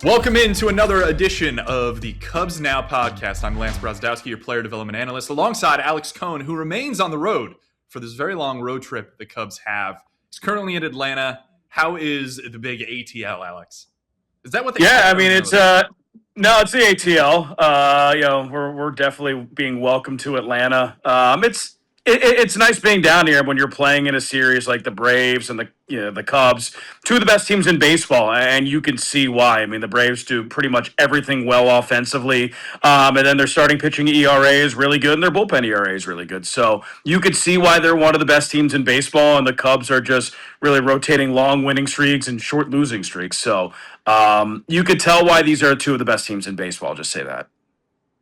Welcome into another edition of the Cubs Now podcast. I'm Lance Brozdowski, your player development analyst, alongside Alex Cohn, who remains on the road for this very long road trip the Cubs have. He's currently in Atlanta. How is the big ATL, Alex? Is that what they? Yeah, I mean it's no, it's the ATL. We're definitely being welcomed to Atlanta. It's nice being down here when you're playing in a series like the Braves and the Cubs, two of the best teams in baseball, and you can see why. I mean, the Braves do pretty much everything well offensively, and then their starting pitching ERA is really good, and their bullpen ERA is really good. So you could see why they're one of the best teams in baseball, and the Cubs are just really rotating long winning streaks and short losing streaks. So you could tell why these are two of the best teams in baseball. I'll just say that.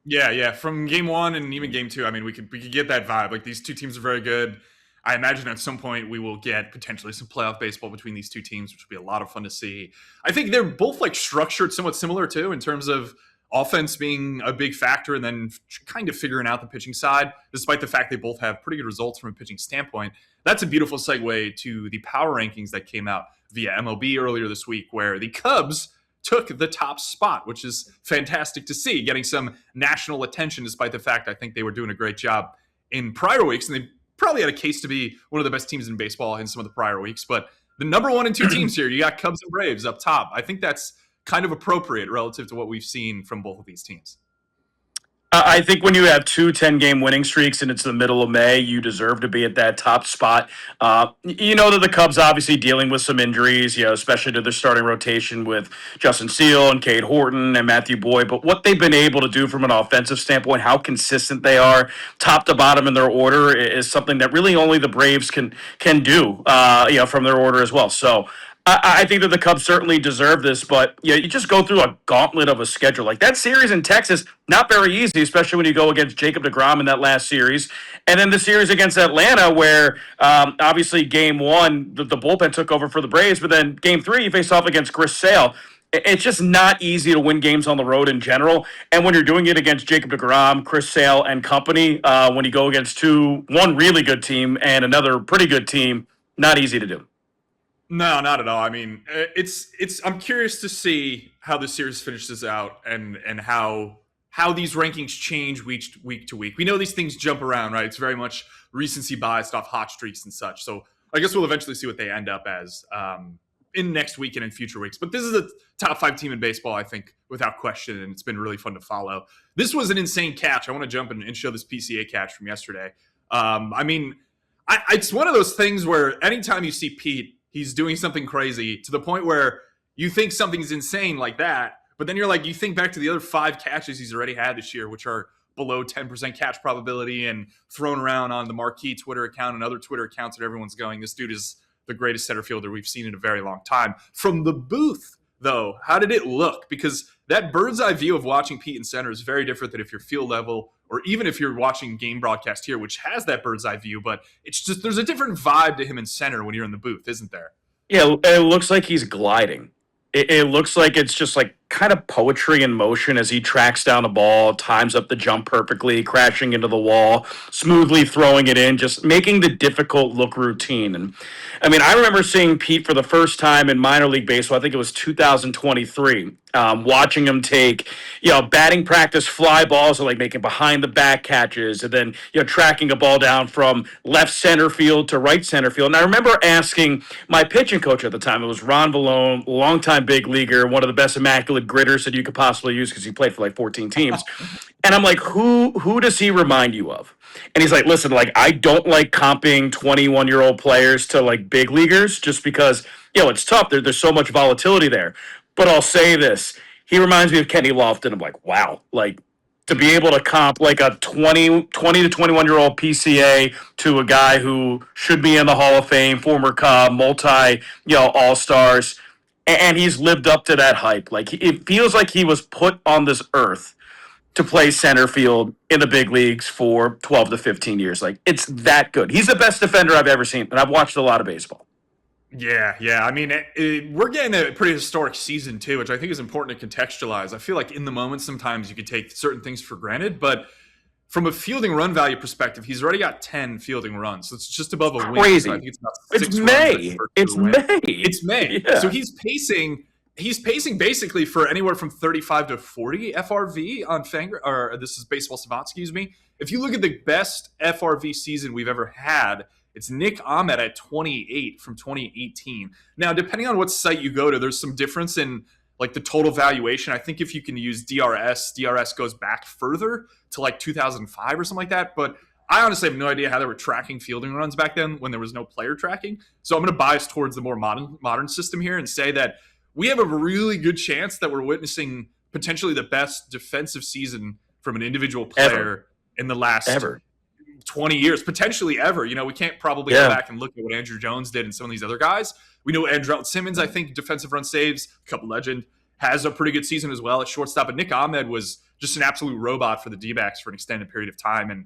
Yeah. From game one and even game two, I mean, we could get that vibe. Like, these two teams are very good. I imagine at some point we will get potentially some playoff baseball between these two teams, which will be a lot of fun to see. I think they're both structured somewhat similar too, in terms of offense being a big factor and then kind of figuring out the pitching side, despite the fact they both have pretty good results from a pitching standpoint. That's a beautiful segue to the power rankings that came out via MLB earlier this week, where the Cubs took the top spot, which is fantastic to see, getting some national attention, despite the fact I think they were doing a great job in prior weeks, and they probably had a case to be one of the best teams in baseball in some of the prior weeks. But the number one and two teams here, you got Cubs and Braves up top. I think that's kind of appropriate relative to what we've seen from both of these teams. I think when you have two 10-game winning streaks and it's the middle of May, you deserve to be at that top spot. You know that the Cubs obviously dealing with some injuries, especially to their starting rotation with Justin Steele and Cade Horton and Matthew Boyd. But what they've been able to do from an offensive standpoint, how consistent they are, top to bottom in their order, is something that really only the Braves can do, from their order as well. So I think that the Cubs certainly deserve this, but you just go through a gauntlet of a schedule. Like that series in Texas, not very easy, especially when you go against Jacob deGrom in that last series. And then the series against Atlanta, where obviously game one, the bullpen took over for the Braves, but then game three, you face off against Chris Sale. It's just not easy to win games on the road in general. And when you're doing it against Jacob deGrom, Chris Sale, and company, when you go against one really good team and another pretty good team, not easy to do. No, not at all. I mean, I'm curious to see how the series finishes out and how these rankings change week to week. We know these things jump around, right? It's very much recency biased off hot streaks and such. So I guess we'll eventually see what they end up as in next week and in future weeks. But this is a top 5 team in baseball, I think, without question, and it's been really fun to follow. This was an insane catch. I want to jump in and show this PCA catch from yesterday. It's one of those things where anytime you see Pete, he's doing something crazy to the point where you think something's insane like that, but then you think back to the other 5 catches he's already had this year, which are below 10% catch probability and thrown around on the Marquee Twitter account and other Twitter accounts that everyone's going, this dude is the greatest center fielder we've seen in a very long time. From the booth, though, how did it look? Because that bird's eye view of watching Pete in center is very different than if you're field level or even if you're watching game broadcast here, which has that bird's eye view, but it's just there's a different vibe to him in center when you're in the booth, isn't there? Yeah, it looks like he's gliding. It looks like it's just kind of poetry in motion as he tracks down the ball, times up the jump perfectly, crashing into the wall, smoothly throwing it in, just making the difficult look routine. And I mean, I remember seeing Pete for the first time in minor league baseball. I think it was 2023. Watching him take, batting practice fly balls and making behind the back catches, and then tracking a ball down from left center field to right center field. And I remember asking my pitching coach at the time, it was Ron Vallone, longtime big leaguer, one of the best immaculate gritters that you could possibly use because he played for 14 teams. And I'm like, who does he remind you of? And he's like, listen, I don't like comping 21-year-old players to big leaguers just because, it's tough. There's so much volatility there. But I'll say this. He reminds me of Kenny Lofton. I'm like, wow. To be able to comp a 20 to 21-year-old PCA to a guy who should be in the Hall of Fame, former Cub, multi, all-stars, and he's lived up to that hype. It feels like he was put on this earth to play center field in the big leagues for 12 to 15 years. It's that good. He's the best defender I've ever seen, and I've watched a lot of baseball. Yeah. I mean, we're getting a pretty historic season, too, which I think is important to contextualize. I feel like in the moment, sometimes you could take certain things for granted, but from a fielding run value perspective, he's already got 10 fielding runs. So it's just above a win. Crazy. So I think it's about It's May. It's May. It's May. Yeah. So he's pacing he's pacing basically for anywhere from 35 to 40 FRV on Fanger, or this is Baseball Savant, excuse me. If you look at the best FRV season we've ever had, it's Nick Ahmed at 28 from 2018. Now, depending on what site you go to, there's some difference in like the total valuation. I think if you can use DRS goes back further to like 2005 or something like that. But I honestly have no idea how they were tracking fielding runs back then when there was no player tracking. So I'm going to bias towards the more modern system here and say that we have a really good chance that we're witnessing potentially the best defensive season from an individual player Ever. in the last Ever. 20 years, potentially ever. You know, we can't probably go back and look at what Andrew Jones did and some of these other guys. We know Andrell Simmons, I think, defensive run saves, Cup legend, has a pretty good season as well at shortstop. But Nick Ahmed was just an absolute robot for the D-backs for an extended period of time. And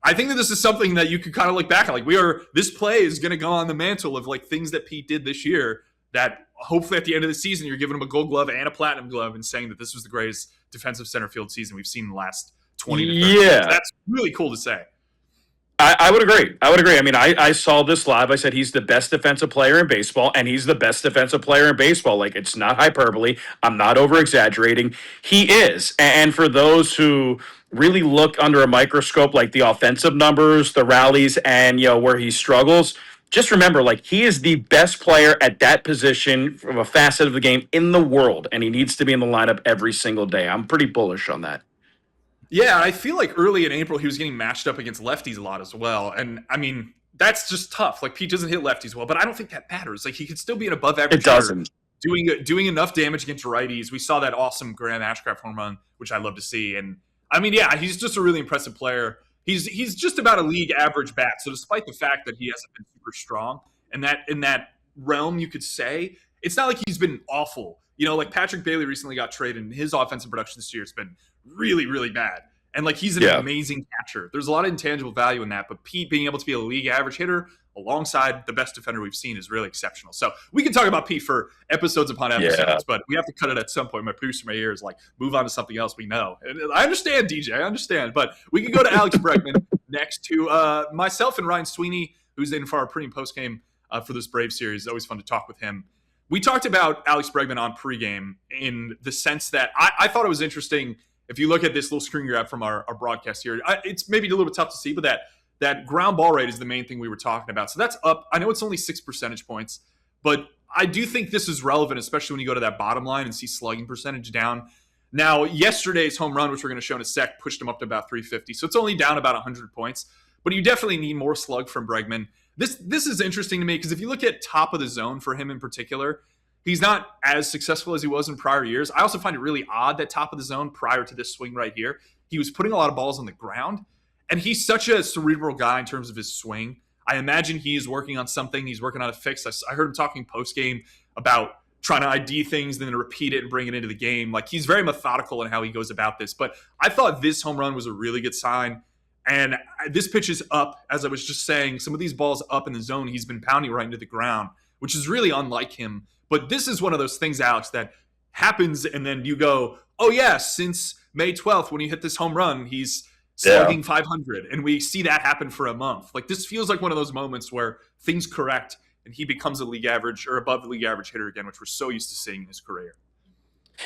I think that this is something that you could kind of look back at. Like, this play is going to go on the mantle of like things that Pete did this year that hopefully at the end of the season, you're giving him a gold glove and a platinum glove and saying that this was the greatest defensive center field season we've seen in the last 20 to 30 years. That's really cool to say. I would agree. I mean, I saw this live. I said he's the best defensive player in baseball, and he's the best defensive player in baseball. Like, it's not hyperbole. I'm not over-exaggerating. He is. And for those who really look under a microscope, like the offensive numbers, the rallies, and, where he struggles, just remember, like, he is the best player at that position from a facet of the game in the world, and he needs to be in the lineup every single day. I'm pretty bullish on that. Yeah, I feel like early in April he was getting matched up against lefties a lot as well. And I mean, that's just tough. Like, Pete doesn't hit lefties well, but I don't think that matters. Like, he could still be an above average hitter, doing enough damage against righties. We saw that awesome Graham Ashcraft home run, which I love to see. And I mean, yeah, he's just a really impressive player. He's just about a league average bat. So despite the fact that he hasn't been super strong, and that in that realm, you could say it's not like he's been awful. You know, like Patrick Bailey recently got traded, and his offensive production this year has been really, really bad. And like, he's an amazing catcher. There's a lot of intangible value in that, but Pete being able to be a league average hitter alongside the best defender we've seen is really exceptional. So we can talk about Pete for episodes upon episodes, but we have to cut it at some point. My producer, my ear is like, move on to something else we know. And I understand, DJ, I understand, but we can go to Alex Bregman next to myself and Ryan Sweeney, who's in for our pre and post game for this Brave series. It's always fun to talk with him. We talked about Alex Bregman on pregame in the sense that I thought it was interesting. If you look at this little screen grab from our broadcast here, it's maybe a little bit tough to see, but that ground ball rate is the main thing we were talking about. So that's up. I know it's only 6 percentage points, but I do think this is relevant, especially when you go to that bottom line and see slugging percentage down. Now, yesterday's home run, which we're going to show in a sec, pushed him up to about 350. So it's only down about 100 points, but you definitely need more slug from Bregman. This is interesting to me because if you look at top of the zone for him in particular, he's not as successful as he was in prior years. I also find it really odd that top of the zone prior to this swing right here, he was putting a lot of balls on the ground. And he's such a cerebral guy in terms of his swing. I imagine he's working on something. He's working on a fix. I heard him talking post-game about trying to ID things, then repeat it and bring it into the game. Like, he's very methodical in how he goes about this. But I thought this home run was a really good sign. And this pitch is up, as I was just saying. Some of these balls up in the zone, he's been pounding right into the ground, which is really unlike him. But this is one of those things, Alex, that happens, and then you go, oh, yeah, since May 12th when he hit this home run, he's slugging 500, and we see that happen for a month. Like, this feels like one of those moments where things correct, and he becomes a league average or above the league average hitter again, which we're so used to seeing in his career.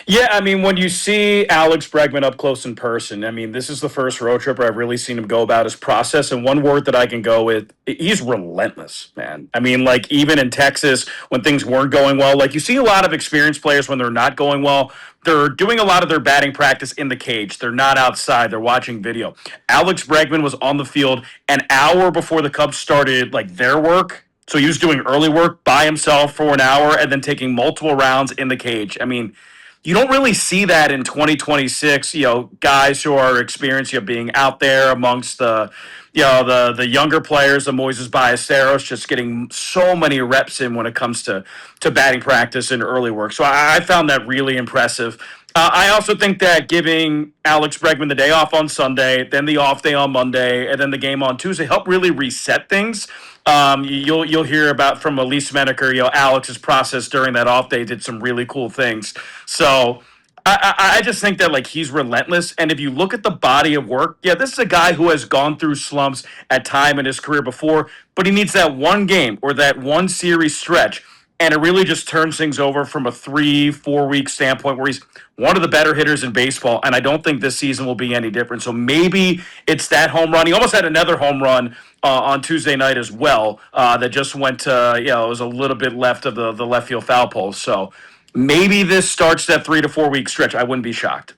Yeah, I mean, when you see Alex Bregman up close in person, I mean, this is the first road trip where I've really seen him go about his process. And one word that I can go with, he's relentless, man. I mean, like, even in Texas, when things weren't going well, like, you see a lot of experienced players when they're not going well, they're doing a lot of their batting practice in the cage. They're not outside. They're watching video. Alex Bregman was on the field an hour before the Cubs started, like, their work. So he was doing early work by himself for an hour and then taking multiple rounds in the cage. I mean, you don't really see that in 2026, guys who are experienced, being out there amongst the younger players, the Moises Ballesteros, just getting so many reps in when it comes to batting practice and early work. So I found that really impressive. I also think that giving Alex Bregman the day off on Sunday, then the off day on Monday, and then the game on Tuesday helped really reset things. You'll hear about from Elise Menaker, Alex's process during that off day did some really cool things. So I just think that, like, he's relentless. And if you look at the body of work, this is a guy who has gone through slumps at time in his career before, but he needs that one game or that one series stretch And it really just turns things over from a 3-4 week standpoint where he's one of the better hitters in baseball. And I don't think this season will be any different. So maybe it's that home run. He almost had another home run on Tuesday night as well that just went to, it was a little bit left of the left field foul pole. So maybe this starts that 3 to 4 week stretch. I wouldn't be shocked.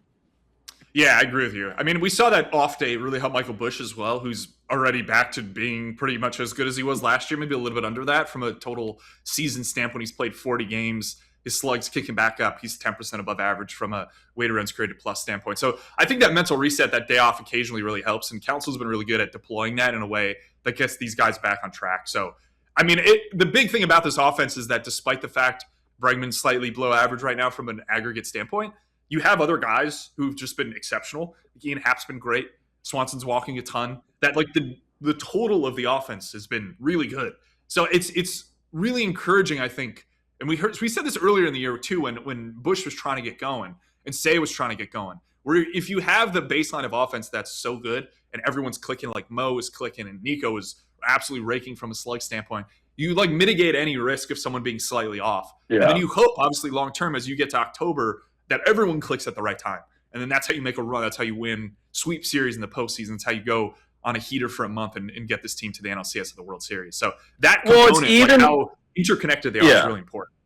Yeah, I agree with you. I mean, we saw that off day really help Michael Busch as well, who's already back to being pretty much as good as he was last year, maybe a little bit under that from a total season standpoint. He's played 40 games. His slug's kicking back up. He's 10% above average from a weighted runs created plus standpoint. So I think that mental reset, that day off occasionally really helps. And Council's been really good at deploying that in a way that gets these guys back on track. So, I mean, the big thing about this offense is that despite the fact Bregman's slightly below average right now from an aggregate standpoint, you have other guys who've just been exceptional. Ian Happ's been great. Swanson's walking a ton. That like the total of the offense has been really good. So it's really encouraging, I think. And we said this earlier in the year too, when Bush was trying to get going and Say was trying to get going. Where if you have the baseline of offense that's so good and everyone's clicking, like Mo is clicking and Nico is absolutely raking from a slug standpoint, you like mitigate any risk of someone being slightly off. Yeah. And then you hope, obviously, long term as you get to October, that everyone clicks at the right time. And then that's how you make a run. That's how you win sweep series in the postseason. That's how you go on a heater for a month and get this team to the NLCS of the World Series. So that component, like how interconnected they are, is really important.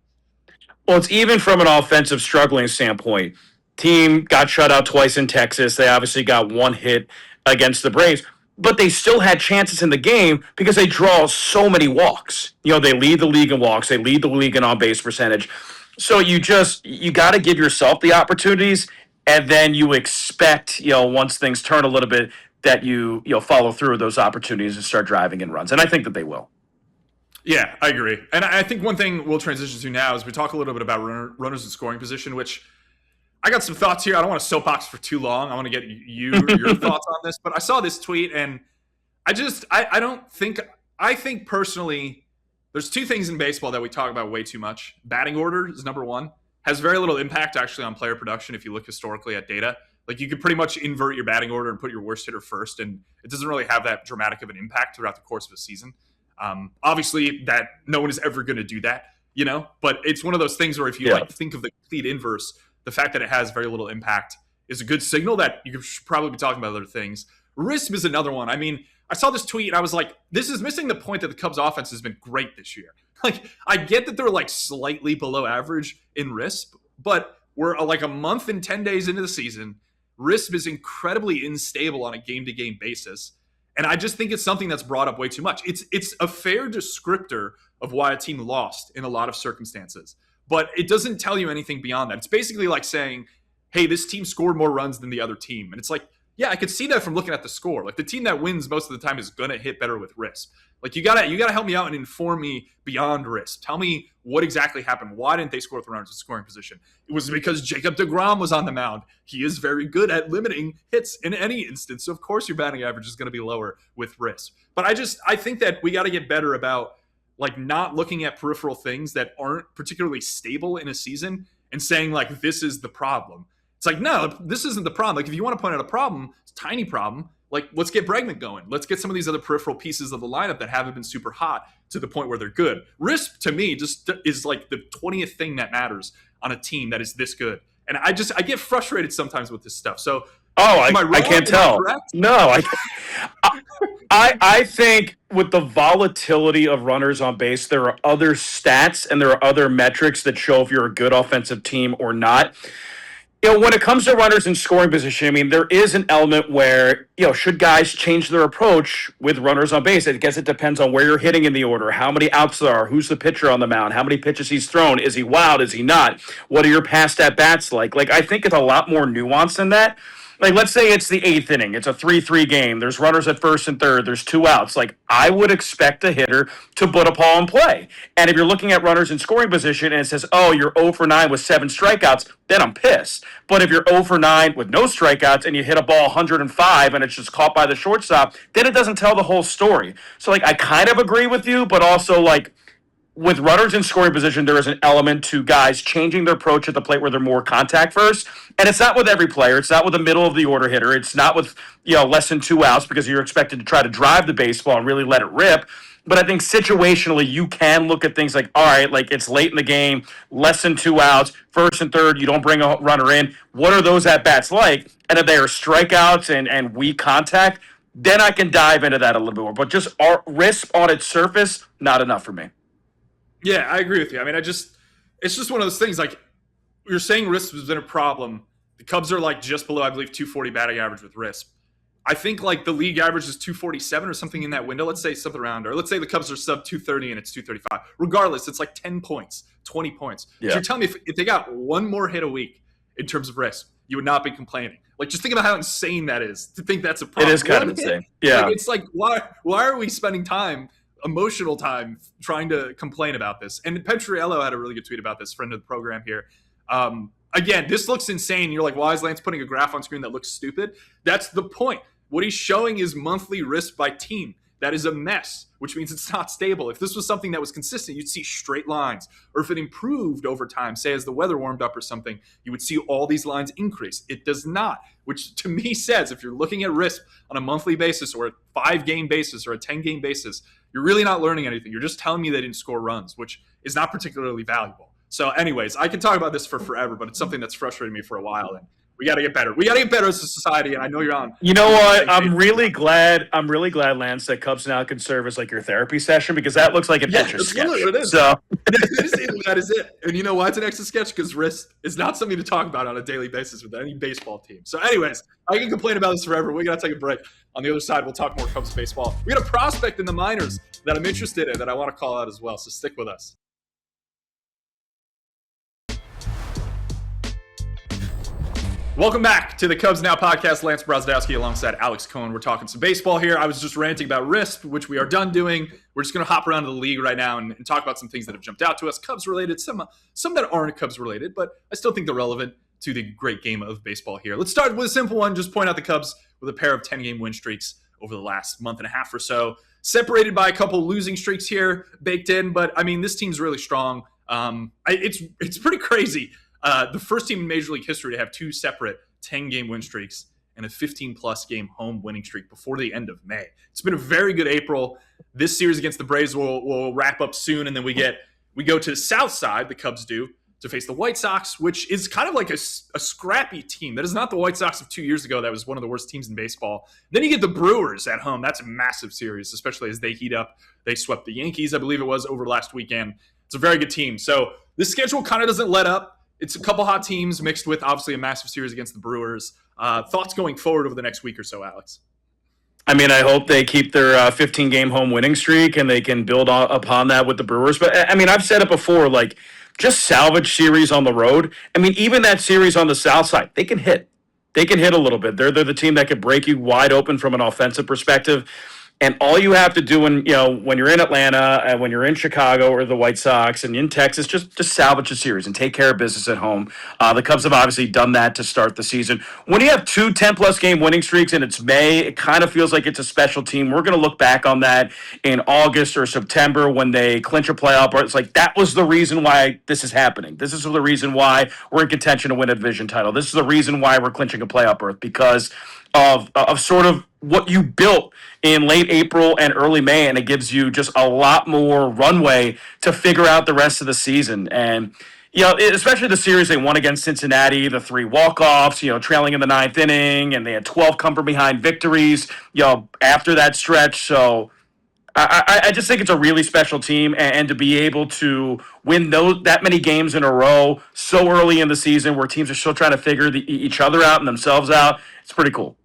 Well, it's even from an offensive struggling standpoint. Team got shut out twice in Texas. They obviously got one hit against the Braves, but they still had chances in the game because they draw so many walks. They lead the league in walks. They lead the league in on-base percentage. So you got to give yourself the opportunities, and then you expect, once things turn a little bit, that you follow through with those opportunities and start driving in runs. And I think that they will. Yeah, I agree. And I think one thing we'll transition to now is we talk a little bit about runners in scoring position, which I got some thoughts here. I don't want to soapbox for too long. I want to get your thoughts on this. But I saw this tweet, and I think personally, there's two things in baseball that we talk about way too much. Batting order is number one. Has very little impact actually on player production if you look historically at data. Like you could pretty much invert your batting order and put your worst hitter first, and it doesn't really have that dramatic of an impact throughout the course of a season. Obviously, that no one is ever going to do that, but it's one of those things where if you think of the complete inverse, the fact that it has very little impact is a good signal that you should probably be talking about other things. RISP is another one. I mean, I saw this tweet and I was like, this is missing the point that the Cubs offense has been great this year. Like, I get that they're like slightly below average in RISP, but we're like a month and 10 days into the season. RISP is incredibly unstable on a game-to-game basis. And I just think it's something that's brought up way too much. It's a fair descriptor of why a team lost in a lot of circumstances, but it doesn't tell you anything beyond that. It's basically like saying, hey, this team scored more runs than the other team. And it's like, yeah, I could see that from looking at the score. Like the team that wins most of the time is going to hit better with RISP. Like you gotta help me out and inform me beyond RISP. Tell me what exactly happened. Why didn't they score with runners in scoring position? It was because Jacob deGrom was on the mound. He is very good at limiting hits in any instance. So of course your batting average is going to be lower with RISP. But I think that we got to get better about like not looking at peripheral things that aren't particularly stable in a season and saying like this is the problem. It's like, no, this isn't the problem. Like if you want to point out a problem, it's a tiny problem. Like, let's get Bregman going. Let's get some of these other peripheral pieces of the lineup that haven't been super hot to the point where they're good. RISP, to me, just is like the 20th thing that matters on a team that is this good. And I get frustrated sometimes with this stuff. So, I can't tell. No, I think with the volatility of runners on base, there are other stats and there are other metrics that show if you're a good offensive team or not. When it comes to runners in scoring position, I mean, there is an element where, should guys change their approach with runners on base? I guess it depends on where you're hitting in the order, how many outs there are, who's the pitcher on the mound, how many pitches he's thrown, is he wild, is he not? What are your past at-bats like? Like, I think it's a lot more nuanced than that. Like, let's say it's the 8th inning. It's a 3-3 game. There's runners at first and third. There's 2 outs. Like, I would expect a hitter to put a ball in play. And if you're looking at runners in scoring position and it says, oh, you're 0 for 9 with 7 strikeouts, then I'm pissed. But if you're 0 for 9 with no strikeouts and you hit a ball 105 and it's just caught by the shortstop, then it doesn't tell the whole story. So, like, I kind of agree with you, but also, like, with runners in scoring position, there is an element to guys changing their approach at the plate where they're more contact first. And it's not with every player. It's not with the middle of the order hitter. It's not with, less than 2 outs because you're expected to try to drive the baseball and really let it rip. But I think situationally, you can look at things like, all right, like it's late in the game, less than 2 outs, first and third, you don't bring a runner in. What are those at bats like? And if they are strikeouts and weak contact, then I can dive into that a little bit more. But just RISP on its surface, not enough for me. Yeah, I agree with you. I mean, it's just one of those things. Like you're saying, RISP has been a problem. The Cubs are like just below, I believe, 240 batting average with RISP. I think like the league average is 247 or something in that window. Let's say something around, or let's say the Cubs are sub 230 and it's 235. Regardless, it's like 10 points, 20 points. Yeah. So you're telling me if they got one more hit a week in terms of RISP, you would not be complaining. Like, just think about how insane that is to think that's a problem. It is kind of insane. Yeah. Like, it's like, why are we spending time, emotional time, trying to complain about this? And Petriello had a really good tweet about this, friend of the program here. Again, this looks insane. You're like, why is Lance putting a graph on screen that looks stupid? That's the point. What he's showing is monthly RISP by team. That is a mess, which means it's not stable. If this was something that was consistent, you'd see straight lines. Or if it improved over time, say as the weather warmed up or something, you would see all these lines increase. It does not, which to me says if you're looking at RISP on a monthly basis or a 5-game basis or a 10-game basis, you're really not learning anything. You're just telling me they didn't score runs, which is not particularly valuable. So anyways, I could talk about this for forever, but it's something that's frustrated me for a while. And we got to get better. We got to get better as a society, and I know you're on. You know what? I'm really glad, Lance, that Cubs Now can serve as like your therapy session because that looks like an extra sketch. What it is. So that is it. And you know why it's an extra sketch? Because RISP is not something to talk about on a daily basis with any baseball team. So anyways, I can complain about this forever. We got to take a break. On the other side, we'll talk more Cubs baseball. We got a prospect in the minors that I'm interested in that I want to call out as well. So stick with us. Welcome back to the Cubs Now podcast. Lance Brozdowski alongside Alex Cohen. We're talking some baseball here. I was just ranting about RISP, which we are done doing. We're just going to hop around to the league right now and talk about some things that have jumped out to us, Cubs related, some that aren't Cubs related, but I still think they're relevant to the great game of baseball here. Let's start with a simple one. Just point out the Cubs with a pair of 10-game win streaks over the last month and a half or so, separated by a couple losing streaks here baked in. But I mean, this team's really strong. It's pretty crazy. The first team in Major League history to have two separate 10-game win streaks and a 15-plus game home winning streak before the end of May. It's been a very good April. This series against the Braves will wrap up soon, and then we go to the South Side, the Cubs do, to face the White Sox, which is kind of like a scrappy team. That is not the White Sox of 2 years ago. That was one of the worst teams in baseball. Then you get the Brewers at home. That's a massive series, especially as they heat up. They swept the Yankees, I believe it was, over last weekend. It's a very good team. So this schedule kind of doesn't let up. It's a couple hot teams mixed with, obviously, a massive series against the Brewers. Thoughts going forward over the next week or so, Alex? I mean, I hope they keep their 15-game home winning streak and they can build upon that with the Brewers. But, I mean, I've said it before, like, just salvage series on the road. I mean, even that series on the South Side, they can hit. They can hit a little bit. They're the team that could break you wide open from an offensive perspective. And all you have to do when you're in Atlanta and when you're in Chicago or the White Sox and in Texas, just salvage the series and take care of business at home. The Cubs have obviously done that to start the season. When you have two 10-plus game winning streaks and it's May, it kind of feels like it's a special team. We're going to look back on that in August or September when they clinch a playoff. It's like that was the reason why this is happening. This is the reason why we're in contention to win a division title. This is the reason why we're clinching a playoff berth because of sort of what you built in late April and early May, and it gives you just a lot more runway to figure out the rest of the season. And, especially the series they won against Cincinnati, the 3 walk-offs, trailing in the 9th inning, and they had 12 come-from-behind victories, after that stretch. So I just think it's a really special team, and to be able to win that many games in a row so early in the season where teams are still trying to figure each other out and themselves out, it's pretty cool.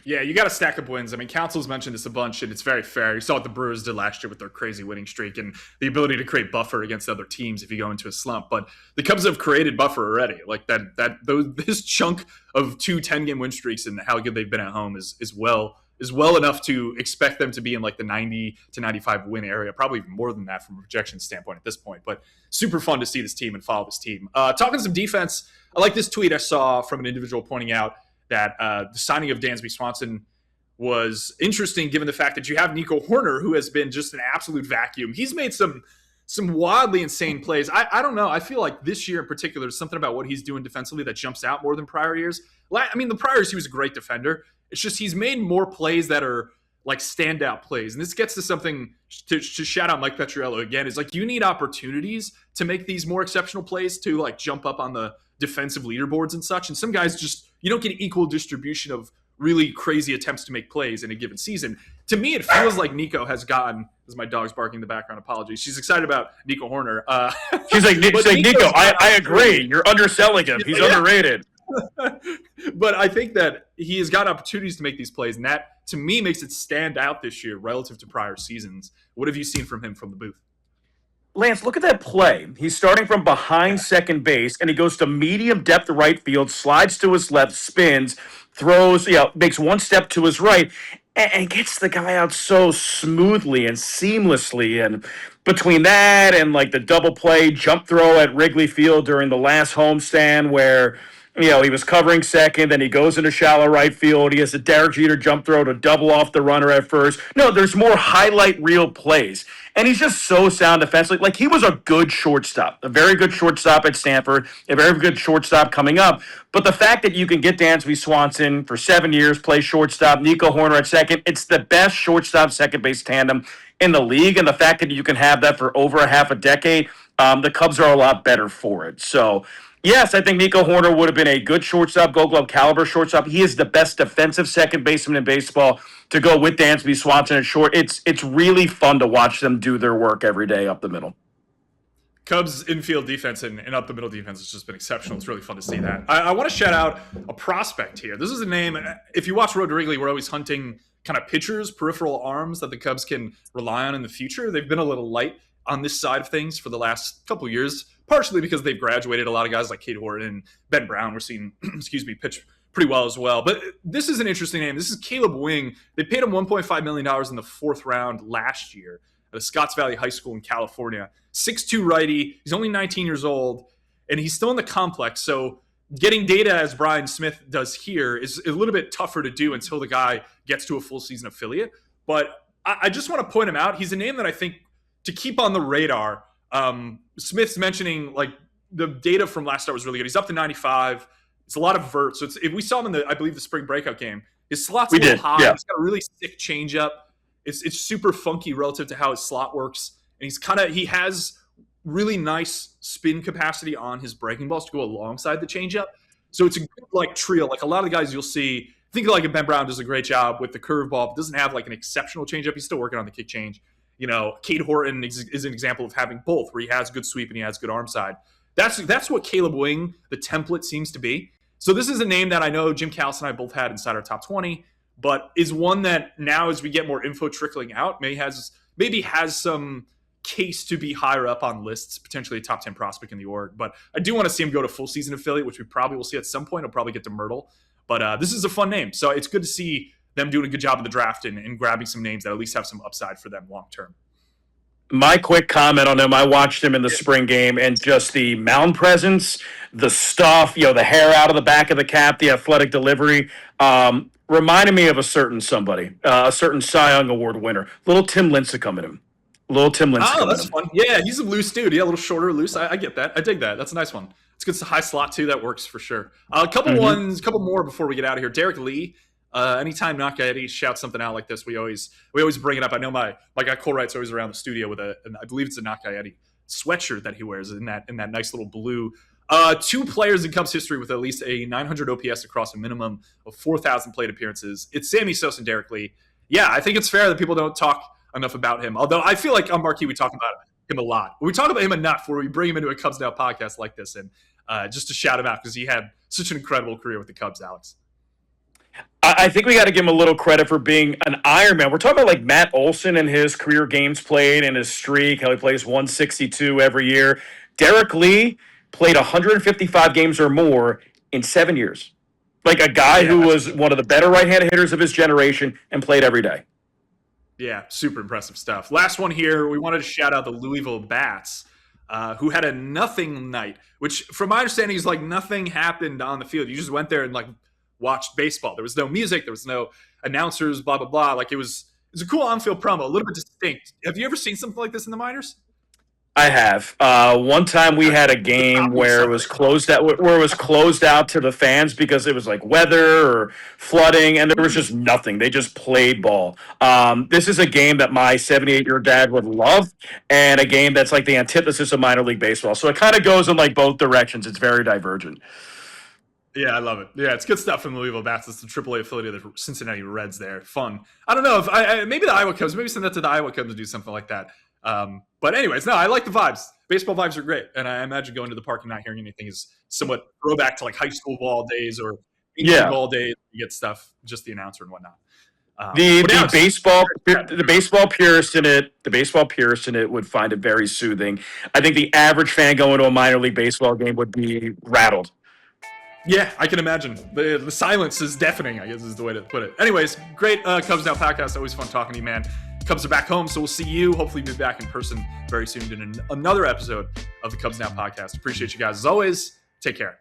Yeah, you got to stack up wins. I mean, Council's mentioned this a bunch, and it's very fair. You saw what the Brewers did last year with their crazy winning streak and the ability to create buffer against other teams if you go into a slump. But the Cubs have created buffer already. Like this chunk of 2 10-game win streaks and how good they've been at home is well enough to expect them to be in like the 90 to 95 win area, probably even more than that from a projection standpoint at this point. But super fun to see this team and follow this team. Talking some defense, I like this tweet I saw from an individual pointing out that the signing of Dansby Swanson was interesting given the fact that you have Nico Horner, who has been just an absolute vacuum. He's made some wildly insane plays. I don't know. I feel like this year in particular, there's something about what he's doing defensively that jumps out more than prior years. I mean, the prior years, he was a great defender. It's just he's made more plays that are like standout plays. And this gets to something to shout out Mike Petriello again, is like you need opportunities to make these more exceptional plays to like jump up on the defensive leaderboards and such. And some guys just, you don't get equal distribution of really crazy attempts to make plays in a given season. To me, it feels like Nico has gotten, as my dog's barking in the background, apologies. She's excited about Nico Horner. She's like, Nico, I agree. You're underselling him. He's underrated. But I think that he has got opportunities to make these plays, and that, to me, makes it stand out this year relative to prior seasons. What have you seen from him from the booth? Lance, look at that play. He's starting from behind second base, and he goes to medium depth right field, slides to his left, spins, throws, makes one step to his right, and gets the guy out so smoothly and seamlessly. And between that and like the double play jump throw at Wrigley Field during the last homestand where he was covering second, then he goes into shallow right field. He has a Derek Jeter jump throw to double off the runner at first. No, there's more highlight reel plays. And he's just so sound defensively. Like, he was a good shortstop, a very good shortstop at Stanford, a very good shortstop coming up. But the fact that you can get Dansby Swanson for 7 years, play shortstop, Nico Horner at second, it's the best shortstop second base tandem in the league. And the fact that you can have that for over a half a decade, the Cubs are a lot better for it. So, yes, I think Nico Horner would have been a good shortstop, Gold Glove caliber shortstop. He is the best defensive second baseman in baseball to go with Dansby Swanson at short. It's really fun to watch them do their work every day up the middle. Cubs infield defense and up the middle defense has just been exceptional. It's really fun to see that. I want to shout out a prospect here. This is a name, if you watch Road to Wrigley, we're always hunting kind of pitchers, peripheral arms that the Cubs can rely on in the future. They've been a little light on this side of things for the last couple of years, partially because they've graduated a lot of guys like Cade Horton and Ben Brown. We're seeing, pitch pretty well as well. But this is an interesting name. This is Caleb Wing. They paid him $1.5 million in the fourth round last year at a Scotts Valley High School in California. 6'2" righty. He's only 19 years old, and he's still in the complex. So getting data, as Brian Smith does here, is a little bit tougher to do until the guy gets to a full season affiliate. But I just want to point him out. He's a name that I think to keep on the radar. Smith's mentioning like the data from last start was really good. He's up to 95. It's a lot of vert. So if we saw him in I believe the spring breakout game, his slot's a little high. Yeah. He's got a really sick changeup. It's super funky relative to how his slot works. And he has really nice spin capacity on his breaking balls to go alongside the changeup. So it's a good like trio. Like a lot of the guys you'll see, I think like Ben Brown does a great job with the curveball, but doesn't have like an exceptional changeup. He's still working on the kick change. Cade Horton is an example of having both, where he has good sweep and he has good arm side. That's what Caleb Wing, the template, seems to be. So this is a name that I know Jim Callis and I both had inside our top 20, but is one that now, as we get more info trickling out, maybe has some case to be higher up on lists, potentially a top 10 prospect in the org. But I do want to see him go to full season affiliate, which we probably will see at some point. He'll probably get to Myrtle. But this is a fun name. So it's good to see them doing a good job of the draft and grabbing some names that at least have some upside for them long term. My quick comment on him, I watched him in the spring game, and just the mound presence, the stuff, the hair out of the back of the cap, the athletic delivery, reminded me of a certain somebody, a certain Cy Young Award winner. Little Tim Lincecum in him. Oh, that's fun. Yeah, he's a loose dude. Yeah, a little shorter, loose. I get that. I dig that. That's a nice one. It's good. It's a high slot too. That works for sure. A couple more before we get out of here. Derek Lee. Anytime Nakayeti shouts something out like this, we always bring it up. I know my guy Cole Wright's always around the studio with I believe it's a Nakayeti sweatshirt that he wears in that nice little blue. Two players in Cubs history with at least a 900 OPS across a minimum of 4,000 plate appearances. It's Sammy Sosa and Derek Lee. Yeah, I think it's fair that people don't talk enough about him. Although I feel like on Marquee we talk about him a lot. We talk about him enough where we bring him into a Cubs Now podcast like this, and just to shout him out because he had such an incredible career with the Cubs, Alex. I think we got to give him a little credit for being an Ironman. We're talking about like Matt Olson and his career games played and his streak, how he plays 162 every year. Derek Lee played 155 games or more in 7 years. Like a guy who was one of the better right-handed hitters of his generation and played every day. Yeah, super impressive stuff. Last one here, we wanted to shout out the Louisville Bats, who had a nothing night, which from my understanding is like nothing happened on the field. You just went there and like watched baseball. There was no music. There was no announcers, blah, blah, blah. Like it was a cool on-field promo, a little bit distinct. Have you ever seen something like this in the minors? I have. One time we had a game where it was closed out, to the fans because it was like weather or flooding, and there was just nothing. They just played ball. This is a game that my 78-year dad would love, and a game that's like the antithesis of minor league baseball. So it kind of goes in like both directions. It's very divergent. Yeah, I love it. Yeah, it's good stuff from the Louisville Bats. It's the AAA affiliate of the Cincinnati Reds there. Fun. I don't know if maybe the Iowa Cubs, maybe send that to the Iowa Cubs to do something like that. But anyways, no, I like the vibes. Baseball vibes are great. And I imagine going to the park and not hearing anything is somewhat throwback to like high school ball days or Yeah. ball days. You get stuff, just the announcer and whatnot. The baseball purist in it would find it very soothing. I think the average fan going to a minor league baseball game would be rattled. Yeah, I can imagine. The silence is deafening, I guess is the way to put it. Anyways, great Cubs Now podcast. Always fun talking to you, man. Cubs are back home, so we'll see you. Hopefully, be back in person very soon in another episode of the Cubs Now podcast. Appreciate you guys as always. Take care.